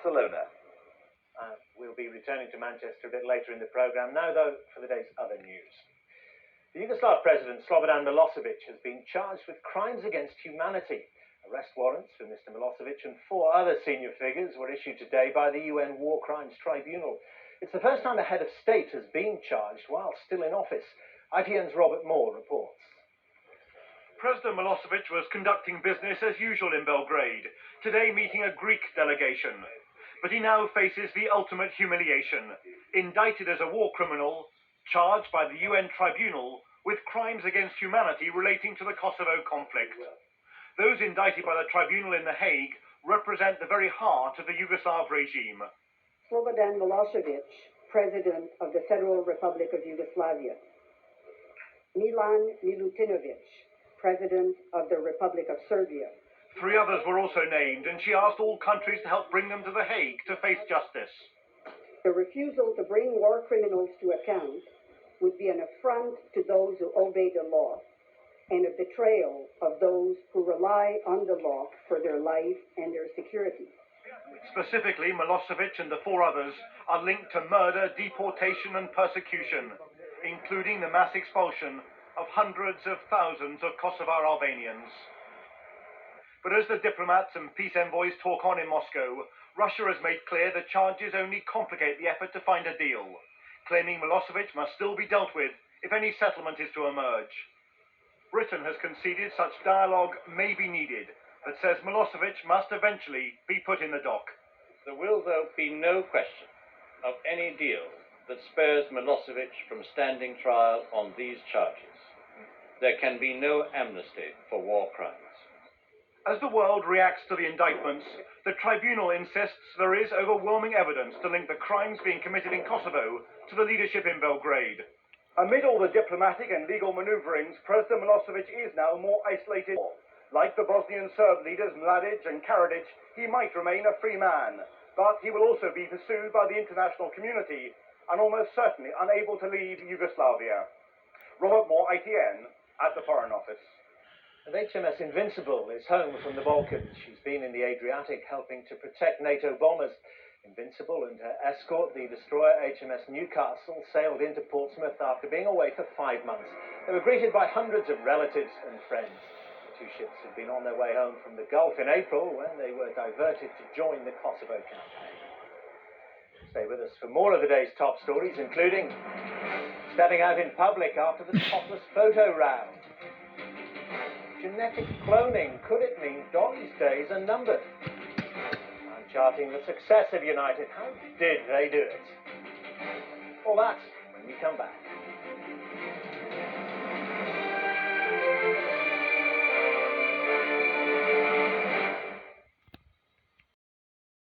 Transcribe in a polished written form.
Barcelona. We'll be returning to Manchester a bit later in the programme. Now, though, for the day's other news. The Yugoslav president, Slobodan Milosevic, has been charged with crimes against humanity. Arrest warrants for Mr. Milosevic and 4 other senior figures were issued today by the UN War Crimes Tribunal. It's the first time a head of state has been charged while still in office. ITN's Robert Moore reports. President Milosevic was conducting business as usual in Belgrade, today meeting a Greek delegation. But he now faces the ultimate humiliation, indicted as a war criminal, charged by the UN tribunal with crimes against humanity relating to the Kosovo conflict. Those indicted by the tribunal in The Hague represent the very heart of the Yugoslav regime. Slobodan Milosevic, President of the Federal Republic of Yugoslavia. Milan Milutinovic, President of the Republic of Serbia. 3 others were also named, and she asked all countries to help bring them to The Hague to face justice. The refusal to bring war criminals to account would be an affront to those who obey the law and a betrayal of those who rely on the law for their life and their security. Specifically, Milosevic and the 4 others are linked to murder, deportation and persecution, including the mass expulsion of hundreds of thousands of Kosovar Albanians. But as the diplomats and peace envoys talk on in Moscow, Russia has made clear the charges only complicate the effort to find a deal, claiming Milosevic must still be dealt with if any settlement is to emerge. Britain has conceded such dialogue may be needed, but says Milosevic must eventually be put in the dock. There will, though, be no question of any deal that spares Milosevic from standing trial on these charges. There can be no amnesty for war crimes. As the world reacts to the indictments, the tribunal insists there is overwhelming evidence to link the crimes being committed in Kosovo to the leadership in Belgrade. Amid all the diplomatic and legal maneuverings, President Milosevic is now more isolated. Like the Bosnian Serb leaders Mladic and Karadzic, he might remain a free man, but he will also be pursued by the international community and almost certainly unable to leave Yugoslavia. Robert Moore, ITN, at the Foreign Office. And HMS Invincible is home from the Balkans. She's been in the Adriatic helping to protect NATO bombers. Invincible and her escort, the destroyer HMS Newcastle, sailed into Portsmouth after being away for 5 months. They were greeted by hundreds of relatives and friends. The 2 ships had been on their way home from the Gulf in April when they were diverted to join the Kosovo campaign. Stay with us for more of the day's top stories, including stepping out in public after the topless photo row. Genetic cloning, could it mean Dolly's days are numbered? I'm charting the success of United. How did they do it? All that when we come back.